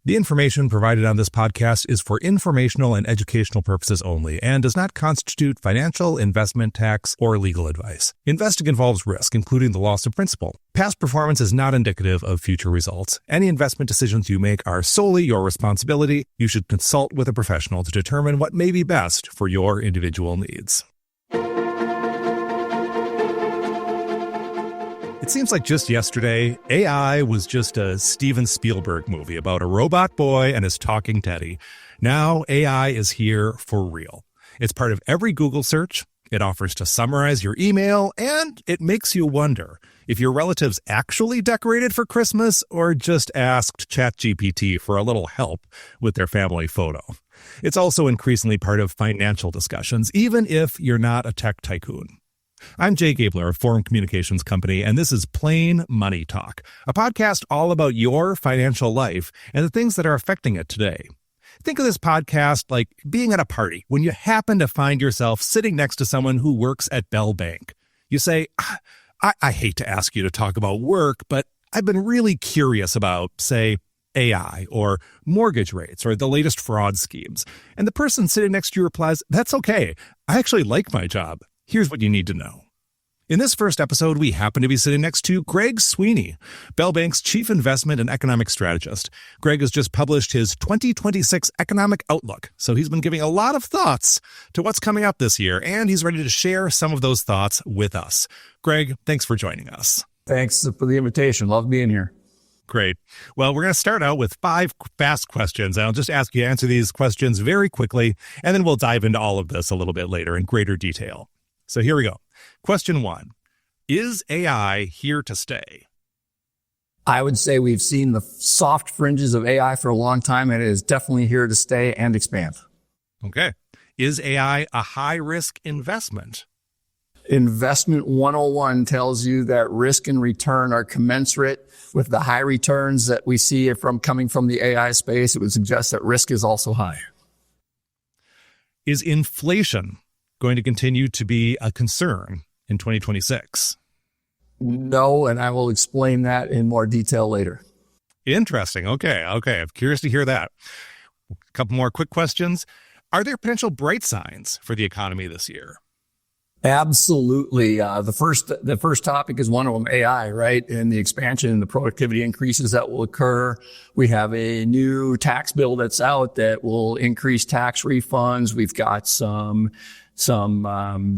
The information provided on this podcast is for informational and educational purposes only and does not constitute financial, investment, tax, or legal advice. Investing involves risk, including the loss of principal. Past performance is not indicative of future results. Any investment decisions you make are solely your responsibility. You should consult with a professional to determine what may be best for your individual needs. It seems like just yesterday, AI was just a Steven Spielberg movie about a robot boy and his talking teddy. Now AI is here for real. It's part of every Google search. It offers to summarize your email, and it makes you wonder if your relatives actually decorated for Christmas or just asked ChatGPT for a little help with their family photo. It's also increasingly part of financial discussions, even if you're not a tech tycoon. I'm Jay Gabler of Forum Communications Company, and this is Plain Money Talk, a podcast all about your financial life and the things that are affecting it today. Think of this podcast like being at a party when you happen to find yourself sitting next to someone who works at Bell Bank. You say, I hate to ask you to talk about work, but I've been really curious about, say, AI or mortgage rates or the latest fraud schemes. And the person sitting next to you replies, "That's okay. I actually like my job. Here's what you need to know." In this first episode, we happen to be sitting next to Greg Sweeney, Bell Bank's Chief Investment and Economic Strategist. Greg has just published his 2026 Economic Outlook, so he's been giving a lot of thoughts to what's coming up this year, and he's ready to share some of those thoughts with us. Greg, thanks for joining us. Thanks for the invitation. Love being here. Great. Well, we're going to start out with 5 fast questions. I'll just ask you to answer these questions very quickly, and then we'll dive into all of this a little bit later in greater detail. So here we go. Question 1. Is AI here to stay? I would say we've seen the soft fringes of AI for a long time, and it is definitely here to stay and expand. Okay. Is AI a high-risk investment? Investment 101 tells you that risk and return are commensurate with the high returns that we see coming from the AI space. It would suggest that risk is also high. Is inflation going to continue to be a concern in 2026? No, and I will explain that in more detail later. Interesting. Okay. I'm curious to hear that. A couple more quick questions. Are there potential bright signs for the economy this year? Absolutely. The first topic is one of them, AI, right? And the expansion and the productivity increases that will occur. We have a new tax bill that's out that will increase tax refunds. We've got some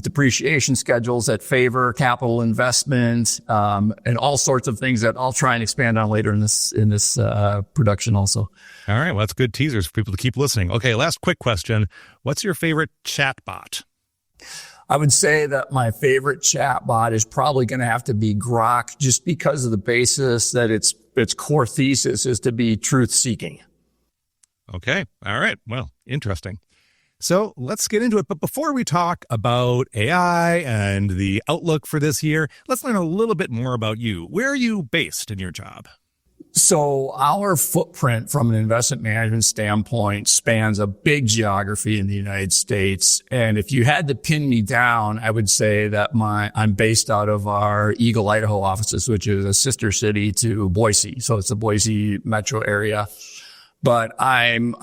depreciation schedules that favor capital investment, and all sorts of things that I'll try and expand on later in this production also. All right. Well, that's good teasers for people to keep listening. Okay. Last quick question. What's your favorite chatbot? I would say that my favorite chatbot is probably going to have to be Grok, just because of the basis that its core thesis is to be truth seeking. Okay. All right. Well, interesting. So let's get into it. But before we talk about AI and the outlook for this year, let's learn a little bit more about you. Where are you based in your job? So our footprint from an investment management standpoint spans a big geography in the United States. And if you had to pin me down, I would say that I'm based out of our Eagle, Idaho offices, which is a sister city to Boise. So it's the Boise metro area. But I'm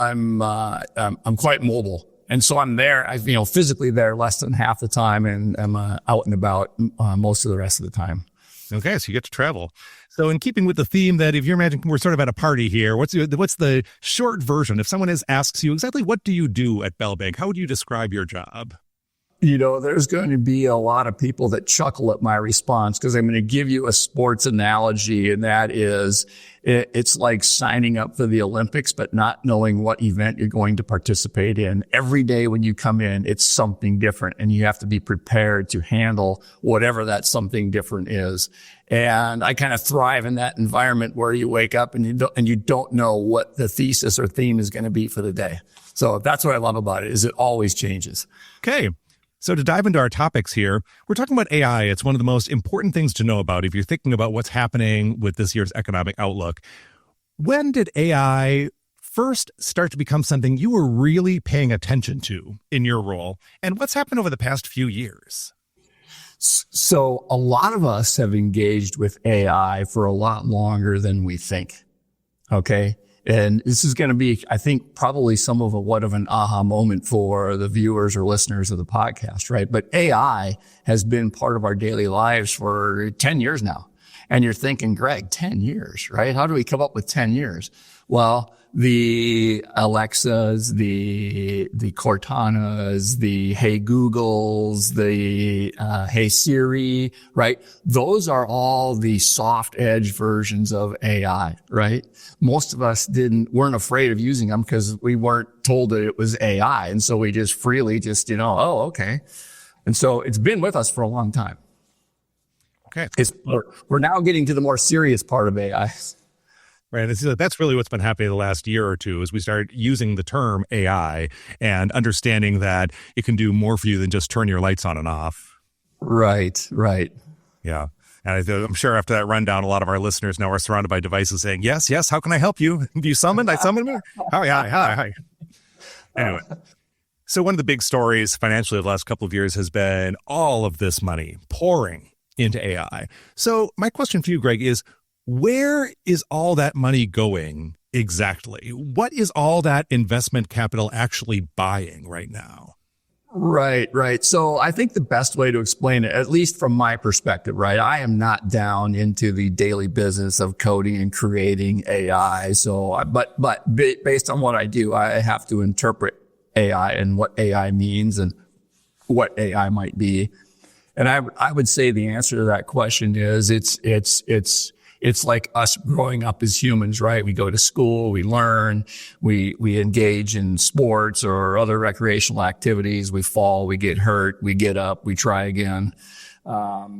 quite mobile. And so I'm there, physically there less than half the time, and I'm out and about most of the rest of the time. Okay, so you get to travel. So in keeping with the theme that if you're imagining we're sort of at a party here, what's the short version? If someone asks you exactly what do you do at Bell Bank, how would you describe your job? There's going to be a lot of people that chuckle at my response because I'm going to give you a sports analogy, and that is it's like signing up for the Olympics but not knowing what event you're going to participate in. Every day when you come in, it's something different, and you have to be prepared to handle whatever that something different is. And I kind of thrive in that environment where you wake up and you don't know what the thesis or theme is going to be for the day. So that's what I love about it, is it always changes. Okay. So to dive into our topics here, we're talking about AI. It's one of the most important things to know about if you're thinking about what's happening with this year's economic outlook. When did AI first start to become something you were really paying attention to in your role? And what's happened over the past few years? So a lot of us have engaged with AI for a lot longer than we think. Okay. And this is going to be, I think, probably some of what of an aha moment for the viewers or listeners of the podcast, right? But AI has been part of our daily lives for 10 years now. And you're thinking, Greg, 10 years, right? How do we come up with 10 years? Well, the Alexas, the Cortanas, the Hey Googles, the Hey Siri, right? Those are all the soft edge versions of AI, right? Most of us weren't afraid of using them because we weren't told that it was AI. And so we just freely oh, okay. And so it's been with us for a long time. Okay. We're now getting to the more serious part of AI. Right. That's really what's been happening the last year or two is we start using the term AI and understanding that it can do more for you than just turn your lights on and off. Right. Yeah. And I'm sure after that rundown, a lot of our listeners now are surrounded by devices saying, yes, how can I help you? You summoned? I summoned me? Oh, yeah. Hi. Anyway. So one of the big stories financially of the last couple of years has been all of this money pouring into AI. So my question for you, Greg, is where is all that money going exactly? What is all that investment capital actually buying right now? Right. So I think the best way to explain it, at least from my perspective, right? I am not down into the daily business of coding and creating AI. So, but based on what I do, I have to interpret AI and what AI means and what AI might be. And I would say the answer to that question is it's like us growing up as humans, right? We go to school, we learn, we engage in sports or other recreational activities. We fall, we get hurt, we get up, we try again.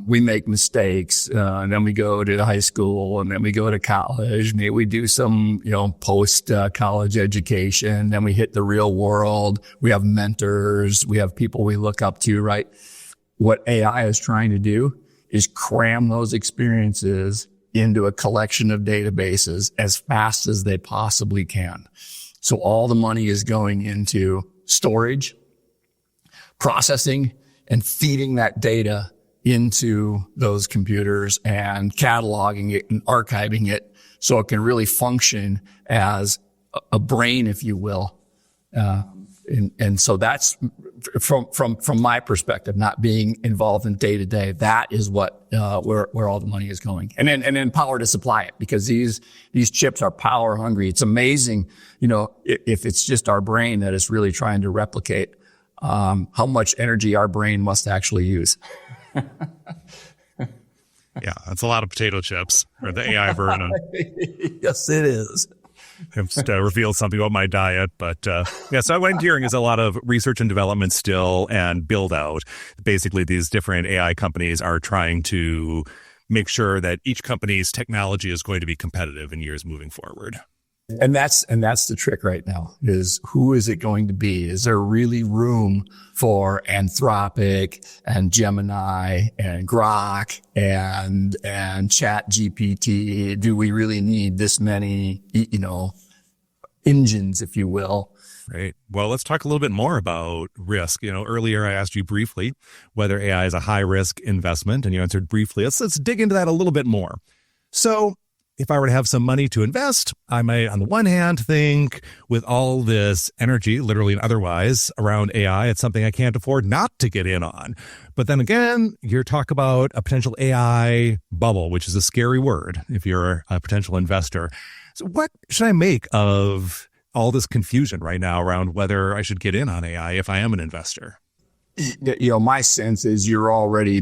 We make mistakes, and then we go to high school, and then we go to college. Maybe we do some, post college education. Then we hit the real world. We have mentors. We have people we look up to, right? What AI is trying to do is cram those experiences into a collection of databases as fast as they possibly can. So all the money is going into storage, processing, and feeding that data into those computers and cataloging it and archiving it so it can really function as a brain, if you will. And so that's from my perspective, not being involved in day to day. That is what where all the money is going, and then power to supply it, because these chips are power hungry. It's amazing, if it's just our brain that is really trying to replicate how much energy our brain must actually use. Yeah, that's a lot of potato chips, or the AI version. Yes, it is. Just revealed something about my diet, but so what I'm hearing is a lot of research and development still and build out. Basically, these different AI companies are trying to make sure that each company's technology is going to be competitive in years moving forward. And that's the trick right now, is who is it going to be? Is there really room for Anthropic and Gemini and Grok and Chat GPT? Do we really need this many, engines, if you will? Right. Well, let's talk a little bit more about risk. Earlier I asked you briefly whether AI is a high risk investment, and you answered briefly. Let's dig into that a little bit more. So if I were to have some money to invest, I might, on the one hand, think with all this energy, literally and otherwise, around AI, it's something I can't afford not to get in on. But then again, you're talking about a potential AI bubble, which is a scary word if you're a potential investor. So what should I make of all this confusion right now around whether I should get in on AI if I am an investor? My sense is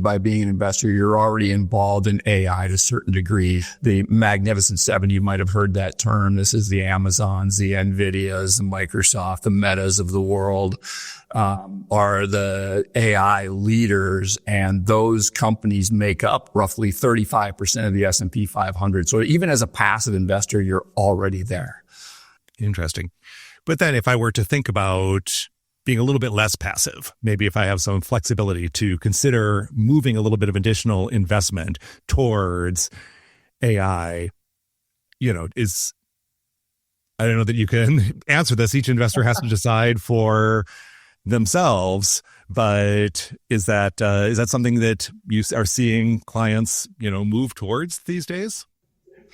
by being an investor, you're already involved in AI to a certain degree. The Magnificent Seven, you might have heard that term. This is the Amazons, the NVIDIAs, the Microsoft, the Metas of the world, are the AI leaders. And those companies make up roughly 35% of the S&P 500. So even as a passive investor, you're already there. Interesting. But then if I were to think about being a little bit less passive, maybe if I have some flexibility to consider moving a little bit of additional investment towards AI, I don't know that you can answer this. Each investor has to decide for themselves, but is that something that you are seeing clients, move towards these days?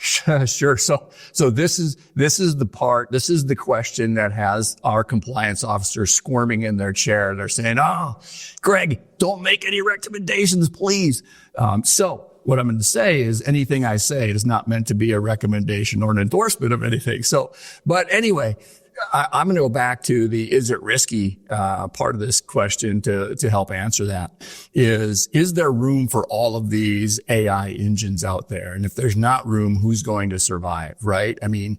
Sure. So this is the question that has our compliance officer squirming in their chair. They're saying, "Oh, Greg, don't make any recommendations, please." So what I'm going to say is anything I say is not meant to be a recommendation or an endorsement of anything. So, but anyway, I'm going to go back to the is it risky part of this question to help answer that. Is there room for all of these AI engines out there? And if there's not room, who's going to survive, right? I mean,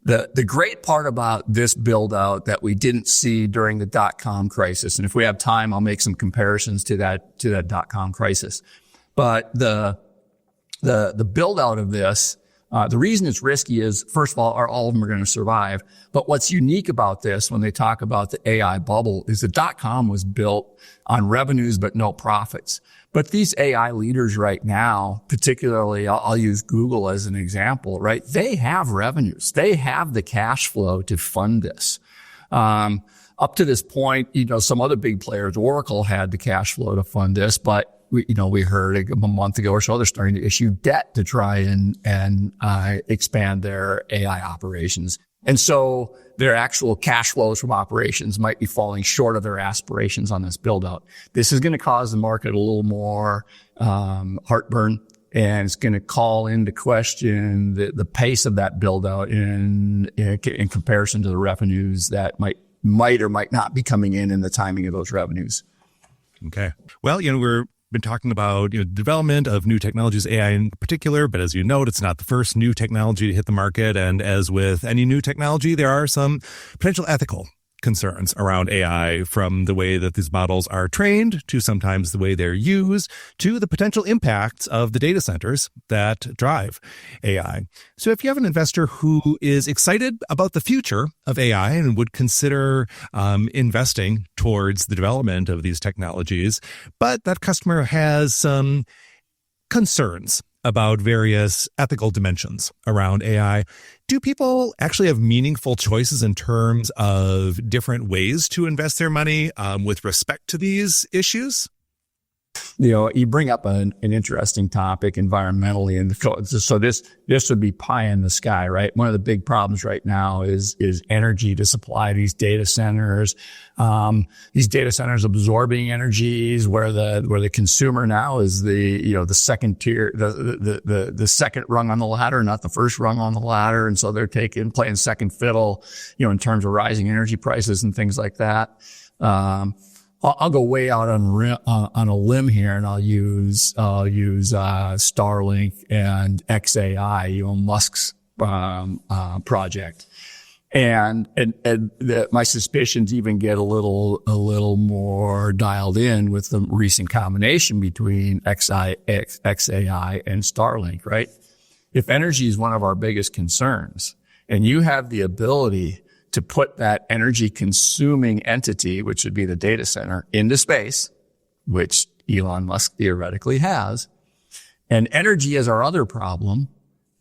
the great part about this build out that we didn't see during the dot-com crisis, and if we have time, I'll make some comparisons to that dot-com crisis. But the build out of this, the reason it's risky is, first of all of them are going to survive. But what's unique about this, when they talk about the AI bubble, is the dot-com was built on revenues but no profits. But these AI leaders right now, particularly, I'll use Google as an example, right? They have revenues. They have the cash flow to fund this. Up to this point, some other big players, Oracle had the cash flow to fund this, but we heard a month ago or so, they're starting to issue debt to try and expand their AI operations. And so their actual cash flows from operations might be falling short of their aspirations on this build out. This is going to cause the market a little more, heartburn, and it's going to call into question the pace of that build out in comparison to the revenues that might or might not be coming in the timing of those revenues. Okay. Well, we're been talking about development of new technologies, AI in particular, but as you note, it's not the first new technology to hit the market. And as with any new technology, there are some potential ethical concerns around AI, from the way that these models are trained to sometimes the way they're used to the potential impacts of the data centers that drive AI. So if you have an investor who is excited about the future of AI and would consider investing towards the development of these technologies, but that customer has some concerns about various ethical dimensions around AI, do people actually have meaningful choices in terms of different ways to invest their money with respect to these issues? You bring up an interesting topic environmentally, and so this would be pie in the sky, right? One of the big problems right now is energy to supply these data centers. These data centers absorbing energies where the consumer now is the second tier, the second rung on the ladder, not the first rung on the ladder, and so they're playing second fiddle, in terms of rising energy prices and things like that. I'll go way out on a limb here, and I'll use Starlink and XAI, Elon Musk's project, and my suspicions even get a little more dialed in with the recent combination between XAI and Starlink. Right? If energy is one of our biggest concerns, and you have the ability to put that energy consuming entity, which would be the data center, into space, which Elon Musk theoretically has. And energy is our other problem,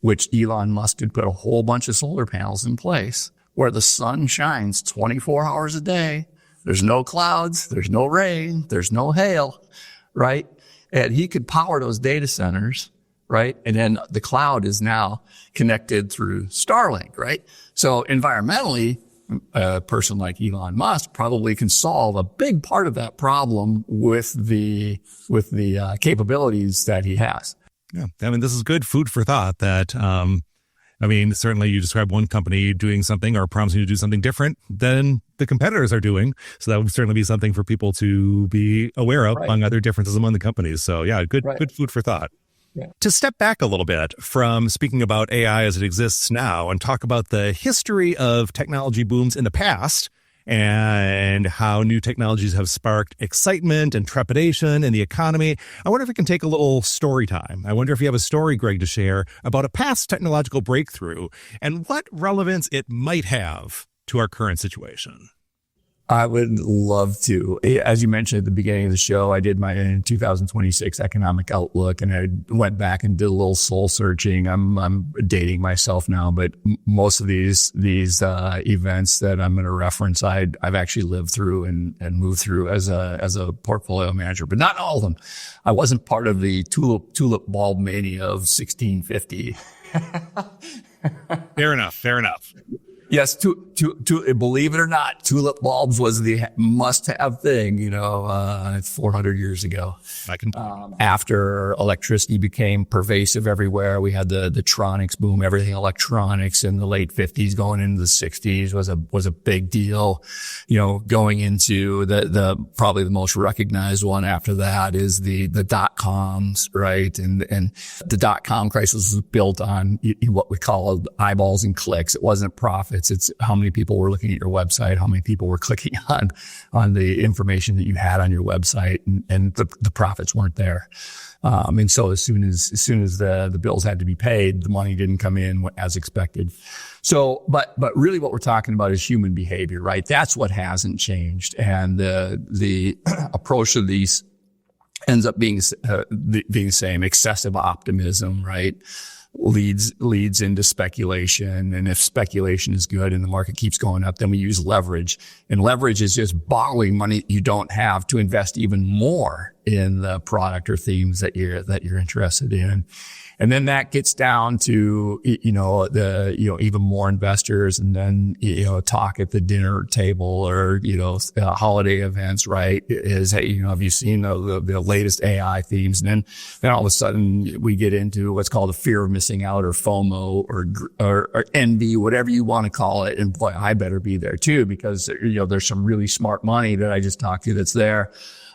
which Elon Musk could put a whole bunch of solar panels in place where the sun shines 24 hours a day. There's no clouds. There's no rain. There's no hail, right? And he could power those data centers, right? And then the cloud is now connected through Starlink, right? So environmentally, a person like Elon Musk probably can solve a big part of that problem with the capabilities that he has. Yeah. This is good food for thought that, certainly you describe one company doing something or promising to do something different than the competitors are doing. So that would certainly be something for people to be aware of, right, among other differences among the companies. So yeah, good food for thought. Yeah. To step back a little bit from speaking about AI as it exists now and talk about the history of technology booms in the past and how new technologies have sparked excitement and trepidation in the economy, I wonder if we can take a little story time. I wonder if you have a story, Greg, to share about a past technological breakthrough and what relevance it might have to our current situation. I would love to. As you mentioned at the beginning of the show, I did my 2026 economic outlook, and I went back and did a little soul searching. I'm dating myself now, but most of these events that I'm going to reference, I've actually lived through and moved through as a portfolio manager, but not all of them. I wasn't part of the tulip bulb mania of 1650. Fair enough. Yes, believe it or not, tulip bulbs was the must-have thing, 400 years ago. After electricity became pervasive everywhere, we had the tronics boom, everything electronics in the late 50s going into the 60s was a big deal. Going into the probably the most recognized one after that is the dot-coms, right? And the dot-com crisis was built on what we call eyeballs and clicks. It wasn't profits. It's how many people were looking at your website, how many people were clicking on the information that you had on your website, and the profits weren't there. And so as soon as the bills had to be paid, the money didn't come in as expected. So, but really what we're talking about is human behavior, right? That's what hasn't changed. And the approach to these ends up being the same. Excessive optimism, right? Leads into speculation. And if speculation is good and the market keeps going up, then we use leverage. And leverage is just borrowing money you don't have to invest even more in the product or themes that you're interested in. And then that gets down to, even more investors, and then, talk at the dinner table or, holiday events, right? Is, have you seen the latest AI themes? And then all of a sudden we get into what's called the fear of missing out, or FOMO, or envy, whatever you want to call it. And boy, I better be there too, because, there's some really smart money that I just talked to that's there.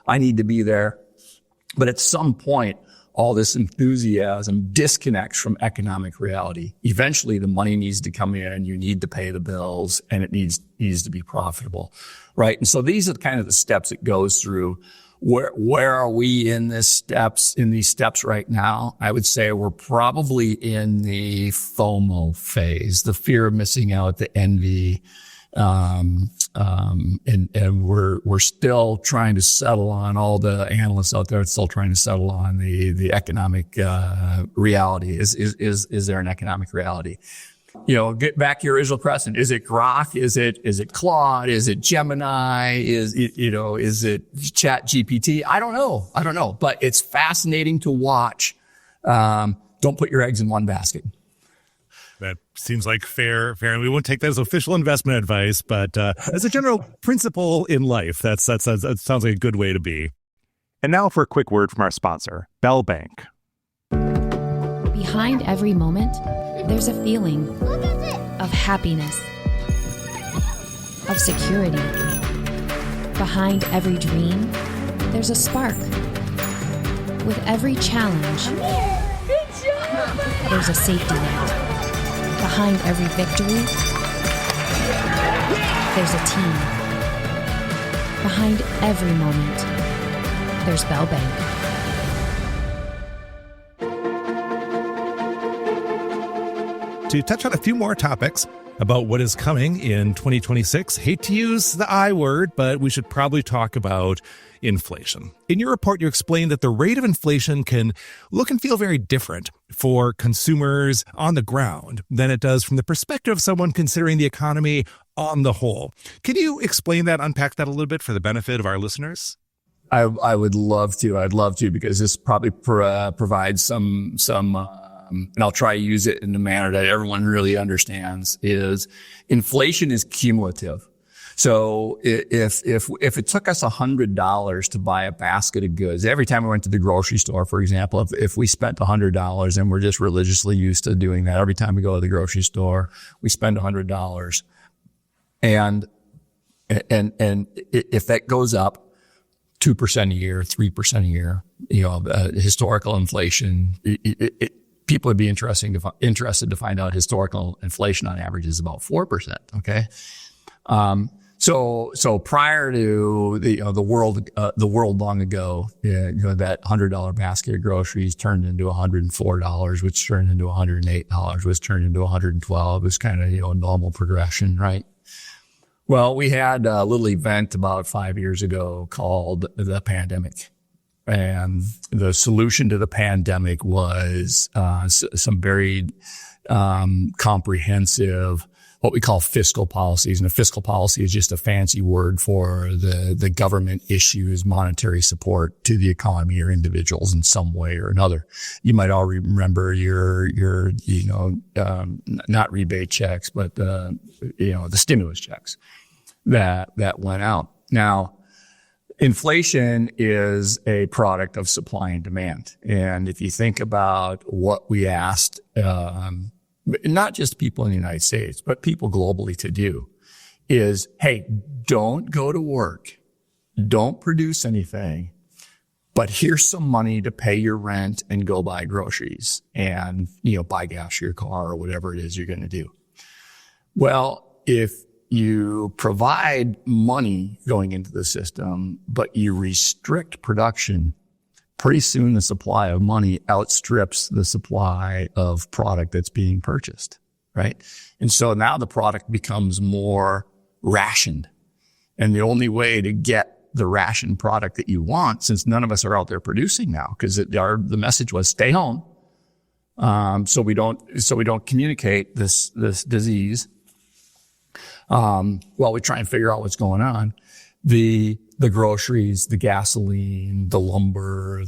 I need to be there. But at some point, all this enthusiasm disconnects from economic reality. Eventually, the money needs to come in, you need to pay the bills, and it needs to be profitable, right? And so these are kind of the steps it goes through. Where are we in these steps right now? I would say we're probably in the FOMO phase, the fear of missing out, the envy. And we're still trying to settle on, all the analysts out there are still trying to settle on the economic, reality. Is there an economic reality? Get back to your original question. Is it Grok? Is it Claude? Is it Gemini? Is it Chat GPT? I don't know, but it's fascinating to watch. Don't put your eggs in one basket. That seems like fair, and we won't take that as official investment advice, but as a general principle in life, that sounds like a good way to be. And now for a quick word from our sponsor, Bell Bank. Behind every moment, there's a feeling of happiness, of security. Behind every dream, there's a spark. With every challenge, there's a safety net. Behind every victory, there's a team. Behind every moment, there's Bell Bank. To touch on a few more topics about what is coming in 2026, hate to use the I word, but we should probably talk about inflation. In your report, you explained that the rate of inflation can look and feel very different for consumers on the ground than it does from the perspective of someone considering the economy on the whole. Can you explain that, unpack that a little bit for the benefit of our listeners? I would love to. I'd love to, because this probably provides some and I'll try to use it in a manner that everyone really understands, is inflation is cumulative. So if it took us $100 to buy a basket of goods, every time we went to the grocery store, for example, if we spent $100, and we're just religiously used to doing that, every time we go to the grocery store, we spend $100. And if that goes up 2% a year, 3% a year, historical inflation, people would be interested to find out historical inflation on average is about 4%. Okay. So prior to the world long ago, that $100 basket of groceries turned into $104, which turned into $108, which turned into $112. It was kind of, a normal progression, right? Well, we had a little event about 5 years ago called the pandemic. And the solution to the pandemic was some very comprehensive what we call fiscal policies. And a fiscal policy is just a fancy word for the government issues monetary support to the economy or individuals in some way or another. You might all remember your not rebate checks, but, the stimulus checks that went out. Now, inflation is a product of supply and demand. And if you think about what we asked, not just people in the United States, but people globally to do is, hey, don't go to work. Don't produce anything, but here's some money to pay your rent and go buy groceries and, buy gas for your car or whatever it is you're going to do. Well, if you provide money going into the system, but you restrict production, pretty soon the supply of money outstrips the supply of product that's being purchased, right? And so now the product becomes more rationed. And the only way to get the rationed product that you want, since none of us are out there producing now, because the message was stay home, so we don't communicate this disease. While we try and figure out what's going on, the groceries, the gasoline, the lumber,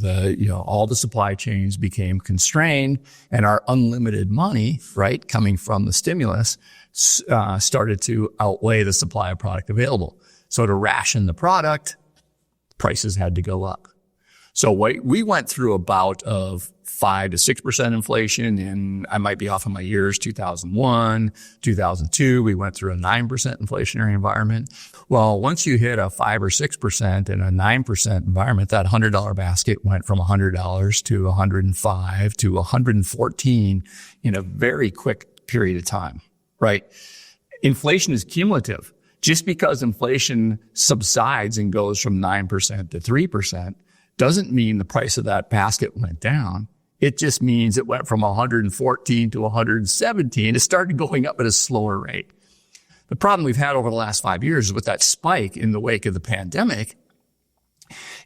all the supply chains became constrained, and our unlimited money, right, coming from the stimulus, started to outweigh the supply of product available. So to ration the product, prices had to go up. So we went through a bout of 5 to 6% inflation, and I might be off on my years, 2001, 2002, we went through a 9% inflationary environment. Well, once you hit a 5 or 6% and a 9% environment, that $100 basket went from $100 to $105 to $114 in a very quick period of time, right? Inflation is cumulative. Just because inflation subsides and goes from 9% to 3% doesn't mean the price of that basket went down. It just means it went from 114 to 117. It started going up at a slower rate. The problem we've had over the last 5 years with that spike in the wake of the pandemic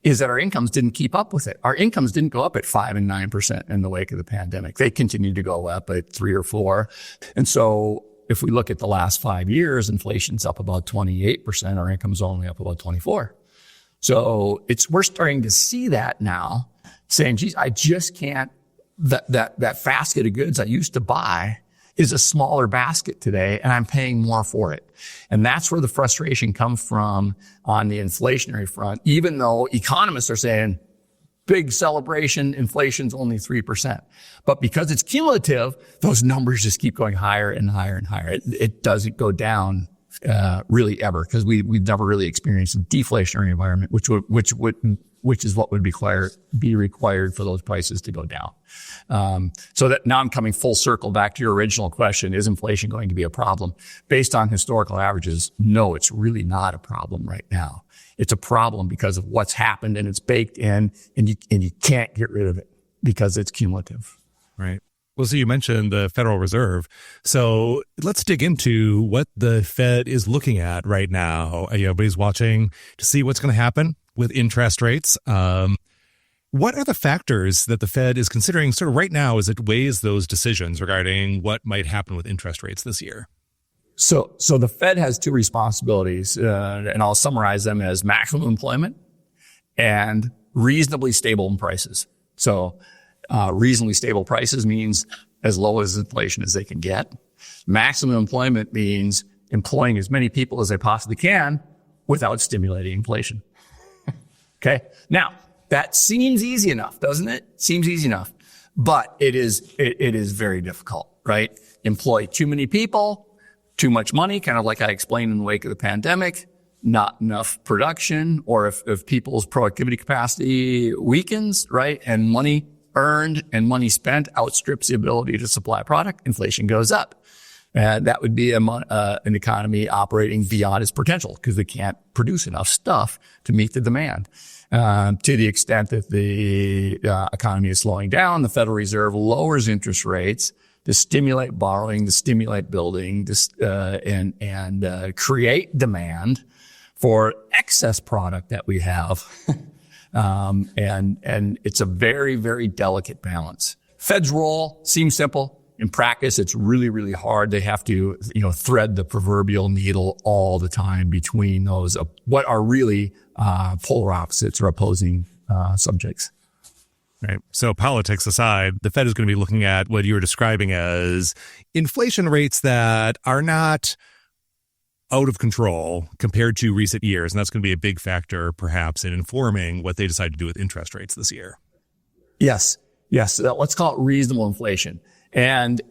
is that our incomes didn't keep up with it. Our incomes didn't go up at 5 and 9% in the wake of the pandemic. They continued to go up at 3 or 4. And so if we look at the last 5 years, inflation's up about 28%. Our income's only up about 24. So we're starting to see that now, saying, geez, I just can't, that basket of goods I used to buy is a smaller basket today, and I'm paying more for it. And that's where the frustration comes from on the inflationary front, even though economists are saying, big celebration, inflation's only 3%. But because it's cumulative, those numbers just keep going higher and higher and higher. It doesn't go down really ever, because we've never really experienced a deflationary environment, which is what would be required for those prices to go down. So that now I'm coming full circle back to your original question: is inflation going to be a problem? Based on historical averages, no, it's really not a problem right now. It's a problem because of what's happened, and it's baked in, and you can't get rid of it because it's cumulative. Right. Well, so you mentioned the Federal Reserve. So let's dig into what the Fed is looking at right now. Everybody's watching to see what's going to happen with interest rates. What are the factors that the Fed is considering sort of right now as it weighs those decisions regarding what might happen with interest rates this year? So the Fed has two responsibilities, and I'll summarize them as maximum employment and reasonably stable prices. So reasonably stable prices means as low as inflation as they can get. Maximum employment means employing as many people as they possibly can without stimulating inflation. Okay. Now, that seems easy enough, doesn't it? Seems easy enough, but it is very difficult, right? Employ too many people, too much money, kind of like I explained in the wake of the pandemic, not enough production, or if people's productivity capacity weakens, right? And money earned and money spent outstrips the ability to supply product, inflation goes up. That would be an economy operating beyond its potential because they can't produce enough stuff to meet the demand. To the extent that the economy is slowing down, the Federal Reserve lowers interest rates to stimulate borrowing, to stimulate building, and create demand for excess product that we have. And it's a very, very delicate balance. Fed's role seems simple. In practice, it's really, really hard. They have to, thread the proverbial needle all the time between those, what are really, polar opposites or opposing, subjects. Right. So politics aside, the Fed is going to be looking at what you were describing as inflation rates that are not out of control compared to recent years. And that's going to be a big factor, perhaps, in informing what they decide to do with interest rates this year. Yes. Let's call it reasonable inflation. And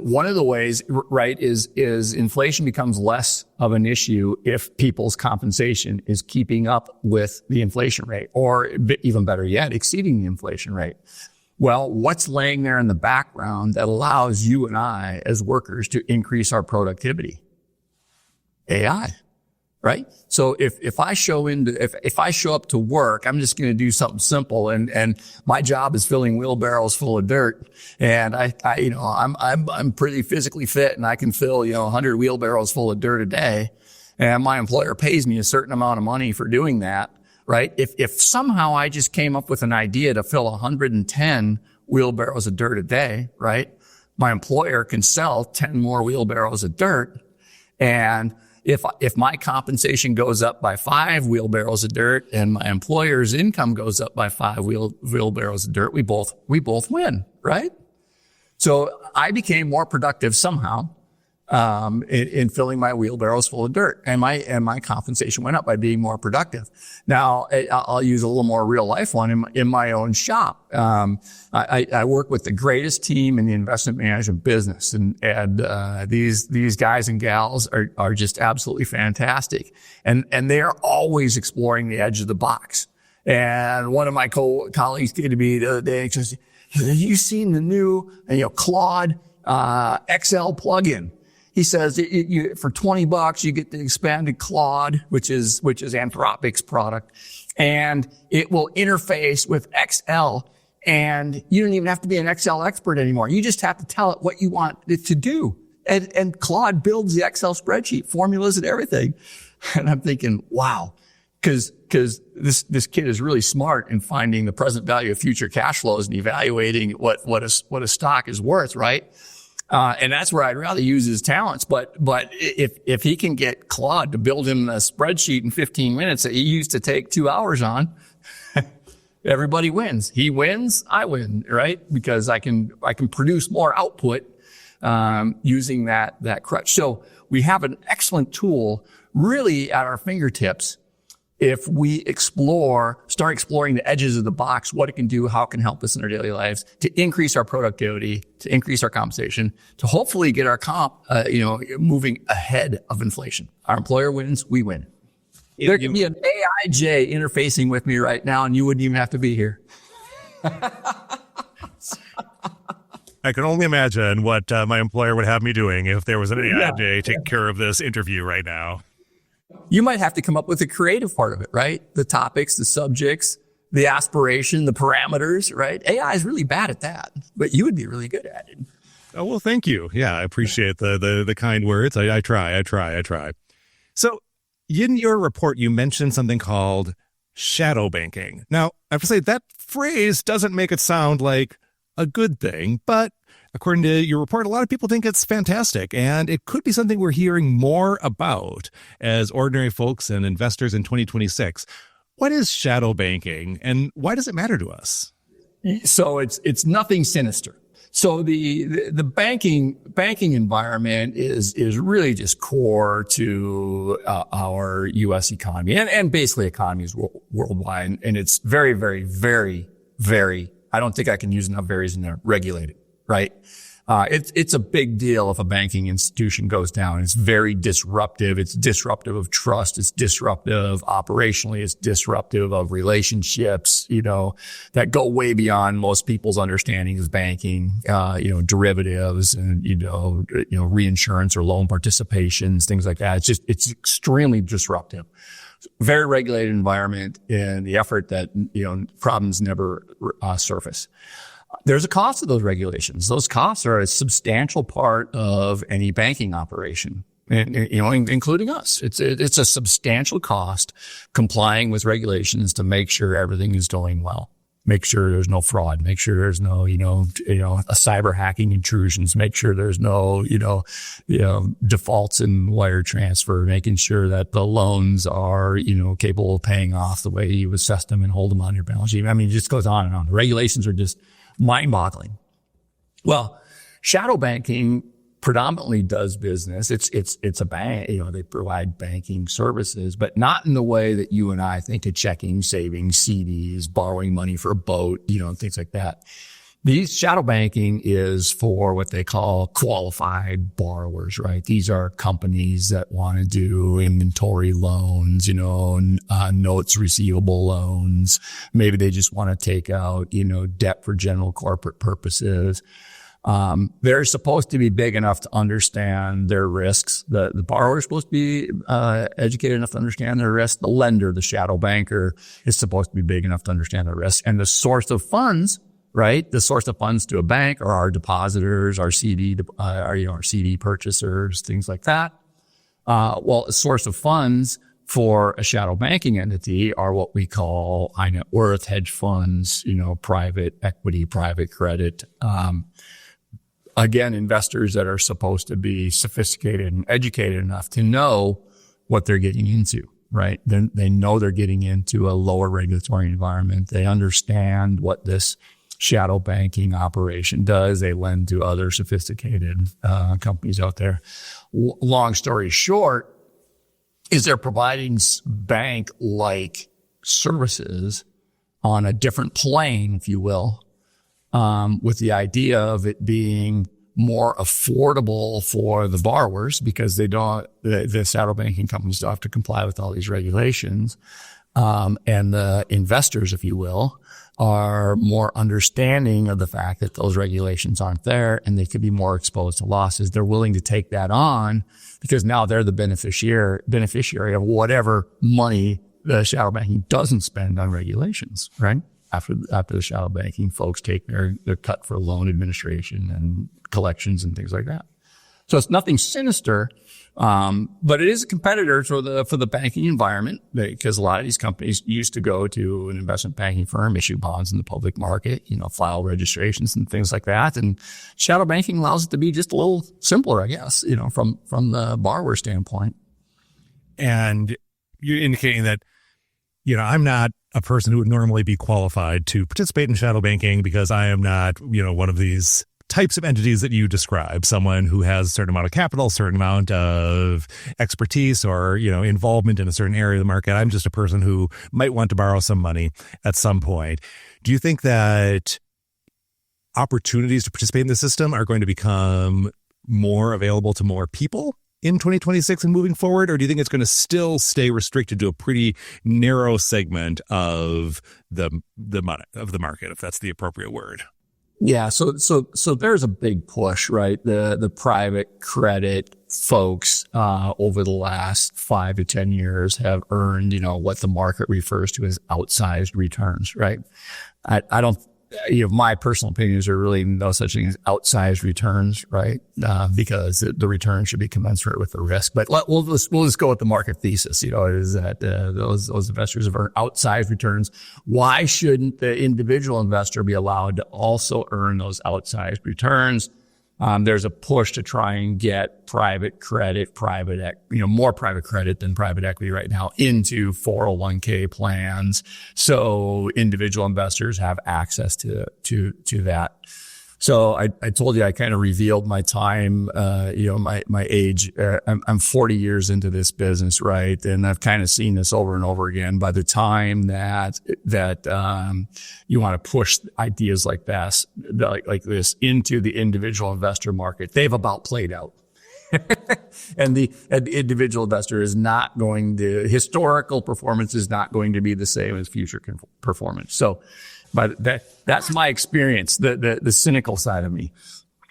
one of the ways, right, is inflation becomes less of an issue if people's compensation is keeping up with the inflation rate, or even better yet, exceeding the inflation rate. Well, what's laying there in the background that allows you and I as workers to increase our productivity? AI. Right? So if I show up to work, I'm just going to do something simple, and my job is filling wheelbarrows full of dirt, and I'm pretty physically fit, and I can fill 100 wheelbarrows full of dirt a day, and my employer pays me a certain amount of money for doing that. Right? If somehow I just came up with an idea to fill 110 wheelbarrows of dirt a day, right? My employer can sell 10 more wheelbarrows of dirt, and if my compensation goes up by 5 wheelbarrows of dirt and my employer's income goes up by 5 wheelbarrows of dirt, we both win, right? So I became more productive somehow, in filling my wheelbarrows full of dirt, and my compensation went up by being more productive. Now, I'll use a little more real life one in my own shop. I work with the greatest team in the investment management business, and these guys and gals are just absolutely fantastic. And they are always exploring the edge of the box. And one of my colleagues came to me the other day and says, "Have you seen the new, Claude, XL plugin?" He says, for $20, you get the expanded Claude, which is Anthropic's product, and it will interface with XL, and you don't even have to be an Excel expert anymore. You just have to tell it what you want it to do. And Claude builds the Excel spreadsheet, formulas and everything. And I'm thinking, wow, because this kid is really smart in finding the present value of future cash flows and evaluating what a stock is worth, right? And that's where I'd rather use his talents. But if he can get Claude to build him a spreadsheet in 15 minutes that he used to take 2 hours on, everybody wins. He wins, I win, right? Because I can produce more output, using that crutch. So we have an excellent tool really at our fingertips if we start exploring the edges of the box, what it can do, how it can help us in our daily lives to increase our productivity, to increase our compensation, to hopefully get our comp, moving ahead of inflation. Our employer wins, we win. There could be an AI Jay interfacing with me right now, and you wouldn't even have to be here. I can only imagine what my employer would have me doing if there was an AI Jay taking care of this interview right now. You might have to come up with the creative part of it, right? The topics, the subjects, the aspiration, the parameters, right? AI is really bad at that, but you would be really good at it. Oh, well, thank you. Yeah, I appreciate the kind words. I try. So in your report, you mentioned something called shadow banking. Now, I have to say that phrase doesn't make it sound like a good thing, but according to your report, a lot of people think it's fantastic, and it could be something we're hearing more about as ordinary folks and investors in 2026. What is shadow banking, and why does it matter to us? So it's nothing sinister. So the banking environment is really just core to our U.S. economy and basically economies worldwide, and it's very, very, very, very. I don't think I can use enough varies in there. Regulated, right? It's a big deal if a banking institution goes down. It's very disruptive. It's disruptive of trust. It's disruptive operationally. It's disruptive of relationships, that go way beyond most people's understanding of banking, derivatives and, reinsurance or loan participations, things like that. It's extremely disruptive. Very regulated environment, and the effort that, problems never surface. There's a cost to those regulations. Those costs are a substantial part of any banking operation, and, including us. It's a substantial cost complying with regulations to make sure everything is going well. make sure there's no fraud, make sure there's no, a cyber hacking intrusions, make sure there's no, defaults in wire transfer, making sure that the loans are, capable of paying off the way you assess them and hold them on your balance sheet. I mean, it just goes on and on. The regulations are just mind-boggling. Well, shadow banking predominantly does business. It's a bank, they provide banking services, but not in the way that you and I think of checking, savings, CDs, borrowing money for a boat, and things like that. These shadow banking is for what they call qualified borrowers, right? These are companies that want to do inventory loans, notes receivable loans. Maybe they just want to take out, debt for general corporate purposes. They're supposed to be big enough to understand their risks. The borrower is supposed to be educated enough to understand their risk. The lender, the shadow banker, is supposed to be big enough to understand their risk. And the source of funds, right? The source of funds to a bank are our depositors, our CD, our CD purchasers, things like that. Well, a source of funds for a shadow banking entity are what we call high net worth hedge funds, private equity, private credit. Again, investors that are supposed to be sophisticated and educated enough to know what they're getting into, right? They know they're getting into a lower regulatory environment. They understand what this shadow banking operation does. They lend to other sophisticated companies out there. Long story short, is they're providing bank-like services on a different plane, if you will, with the idea of it being more affordable for the borrowers because the shadow banking companies don't have to comply with all these regulations. And the investors, if you will, are more understanding of the fact that those regulations aren't there and they could be more exposed to losses. They're willing to take that on because now they're the beneficiary of whatever money the shadow banking doesn't spend on regulations, right? After the shadow banking folks take their cut for loan administration and collections and things like that. So it's nothing sinister, but it is a competitor for the banking environment because a lot of these companies used to go to an investment banking firm, issue bonds in the public market, file registrations and things like that. And shadow banking allows it to be just a little simpler, I guess, from the borrower standpoint. And you're indicating that, I'm not a person who would normally be qualified to participate in shadow banking because I am not, one of these types of entities that you describe, someone who has a certain amount of capital, certain amount of expertise or, involvement in a certain area of the market. I'm just a person who might want to borrow some money at some point. Do you think that opportunities to participate in the system are going to become more available to more people in 2026 and moving forward? Or do you think it's going to still stay restricted to a pretty narrow segment of the market, if that's the appropriate word? Yeah. So there's a big push, right? The private credit folks, over the last 5 to 10 years have earned, what the market refers to as outsized returns, right? I don't, my personal opinion is there really no such thing as outsized returns, right? Because the return should be commensurate with the risk. But we'll just go with the market thesis, is that, those investors have earned outsized returns. Why shouldn't the individual investor be allowed to also earn those outsized returns? There's a push to try and get private credit, more private credit than private equity right now into 401k plans. So individual investors have access to that. So I told you I kind of revealed my time, my age. I'm 40 years into this business, right? And I've kind of seen this over and over again. By the time that you want to push ideas like this, like this into the individual investor market, they've about played out. And the individual investor is not historical performance is not going to be the same as future performance. So, but that's my experience, the cynical side of me.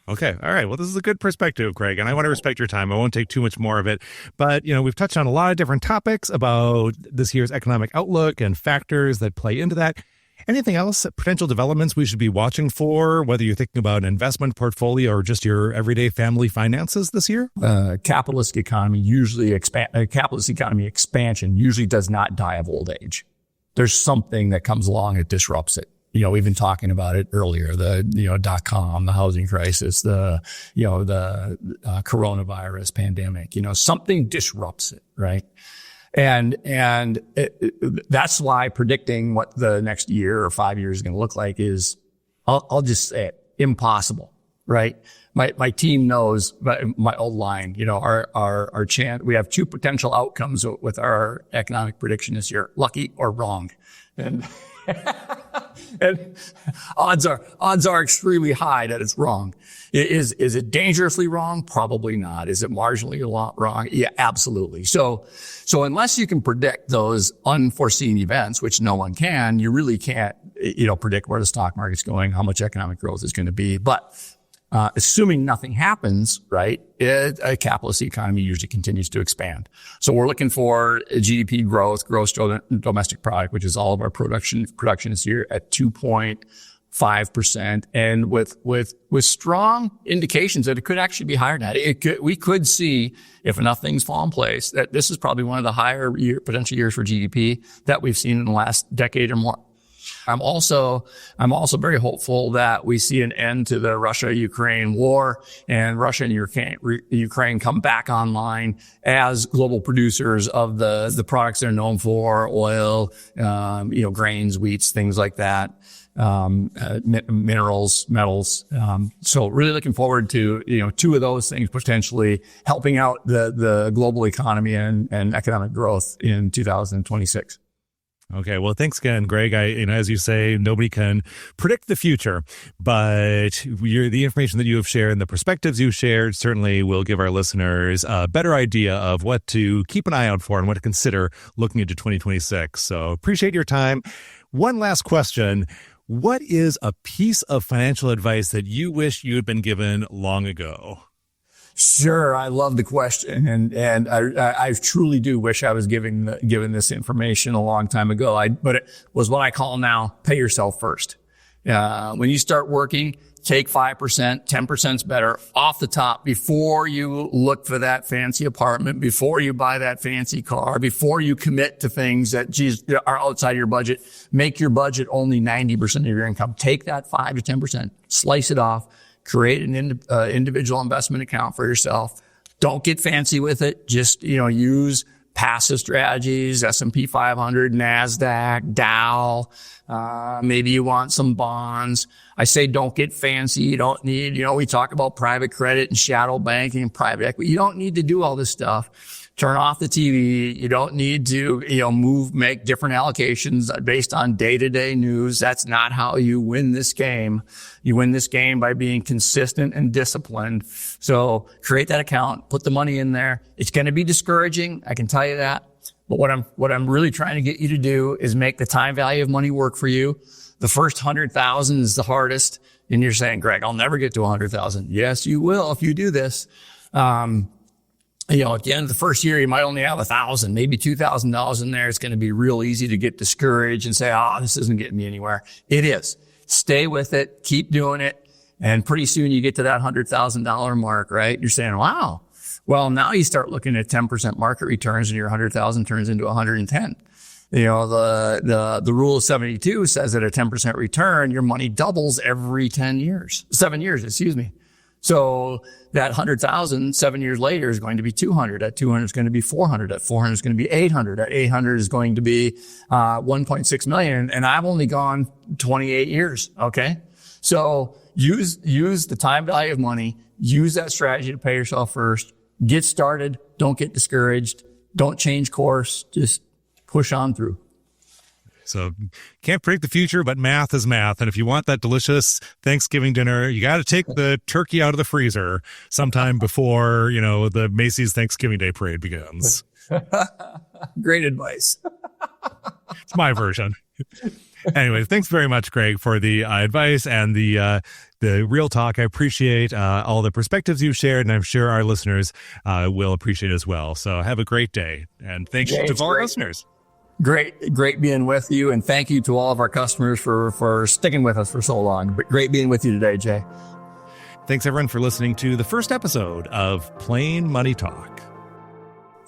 Okay. All right. Well, this is a good perspective, Greg, and I want to respect your time. I won't take too much more of it. But, we've touched on a lot of different topics about this year's economic outlook and factors that play into that. Anything else, potential developments we should be watching for, whether you're thinking about an investment portfolio or just your everyday family finances this year? Capitalist economy expansion usually does not die of old age. There's something that comes along that disrupts it. We've been talking about it earlier, the, .com, the housing crisis, the coronavirus pandemic, something disrupts it, right? And that's why predicting what the next year or 5 years is going to look like is, I'll just say it, impossible, right? My team knows my old line, our chance, we have two potential outcomes with our economic prediction this year, lucky or wrong. And odds are extremely high that it's wrong. Is it dangerously wrong? Probably not. Is it marginally wrong? Yeah, absolutely. So unless you can predict those unforeseen events, which no one can, you really can't, predict where the stock market's going, how much economic growth is going to be. But assuming nothing happens, right, a capitalist economy usually continues to expand. So we're looking for GDP growth, gross domestic product, which is all of our production this year at 2.5%, and with strong indications that it could actually be higher than that. We could see, if enough things fall in place, that this is probably one of the higher potential years for GDP that we've seen in the last decade or more. I'm also very hopeful that we see an end to the Russia-Ukraine war, and Russia and Ukraine come back online as global producers of the products they're known for, oil, grains, wheats, things like that, minerals, metals. So really looking forward to, two of those things potentially helping out the global economy and economic growth in 2026. Okay. Well, thanks again, Greg. As you say, nobody can predict the future, but the information that you have shared and the perspectives you shared certainly will give our listeners a better idea of what to keep an eye out for and what to consider looking into 2026. So appreciate your time. One last question. What is a piece of financial advice that you wish you had been given long ago? Sure. I love the question. And I truly do wish I was given this information a long time ago. But it was what I call now, pay yourself first. When you start working, take 5%, 10%'s better off the top before you look for that fancy apartment, before you buy that fancy car, before you commit to things that, are outside your budget. Make your budget only 90% of your income. Take that 5 to 10%, slice it off. Create an individual investment account for yourself. Don't get fancy with it. Just, use passive strategies, S&P 500, NASDAQ, Dow. Maybe you want some bonds. I say don't get fancy. You don't need, we talk about private credit and shadow banking and private equity. You don't need to do all this stuff. Turn off the TV. You don't need to, make different allocations based on day-to-day news. That's not how you win this game. You win this game by being consistent and disciplined. So create that account, put the money in there. It's going to be discouraging. I can tell you that. But what I'm really trying to get you to do is make the time value of money work for you. The first 100,000 is the hardest. And you're saying, Greg, I'll never get to 100,000. Yes, you will if you do this. At the end of the first year, you might only have $1,000, maybe $2,000 in there. It's going to be real easy to get discouraged and say, this isn't getting me anywhere. It is. Stay with it. Keep doing it. And pretty soon you get to that $100,000 mark, right? You're saying, wow. Well, now you start looking at 10% market returns and your 100,000 turns into 110. The rule of 72 says that a 10% return, your money doubles every 7 years, excuse me. So that 100,000 7 years later is going to be 200. At 200 is going to be 400. At 400 is going to be 800. At 800 is going to be 1.6 million. And I've only gone 28 years. Okay. So use the time value of money. Use that strategy to pay yourself first. Get started. Don't get discouraged. Don't change course. Just push on through. So can't predict the future, but math is math. And if you want that delicious Thanksgiving dinner, you got to take the turkey out of the freezer sometime before, the Macy's Thanksgiving Day parade begins. Great advice. It's my version. Anyway, thanks very much, Greg, for the advice and the real talk. I appreciate all the perspectives you've shared, and I'm sure our listeners will appreciate it as well. So have a great day. And thanks to all our listeners. Great being with you. And thank you to all of our customers for sticking with us for so long. But great being with you today, Jay. Thanks everyone for listening to the first episode of Plain Money Talk.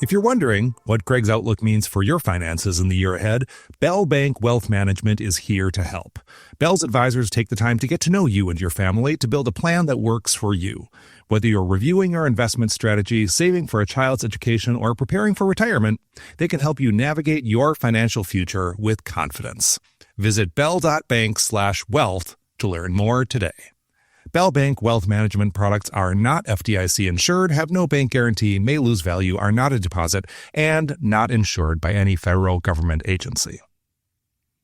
If you're wondering what Greg's outlook means for your finances in the year ahead, Bell Bank Wealth Management is here to help. Bell's advisors take the time to get to know you and your family to build a plan that works for you. Whether you're reviewing your investment strategy, saving for a child's education, or preparing for retirement, they can help you navigate your financial future with confidence. Visit bell.bank/wealth to learn more today. Bell Bank Wealth Management products are not FDIC insured, have no bank guarantee, may lose value, are not a deposit, and not insured by any federal government agency.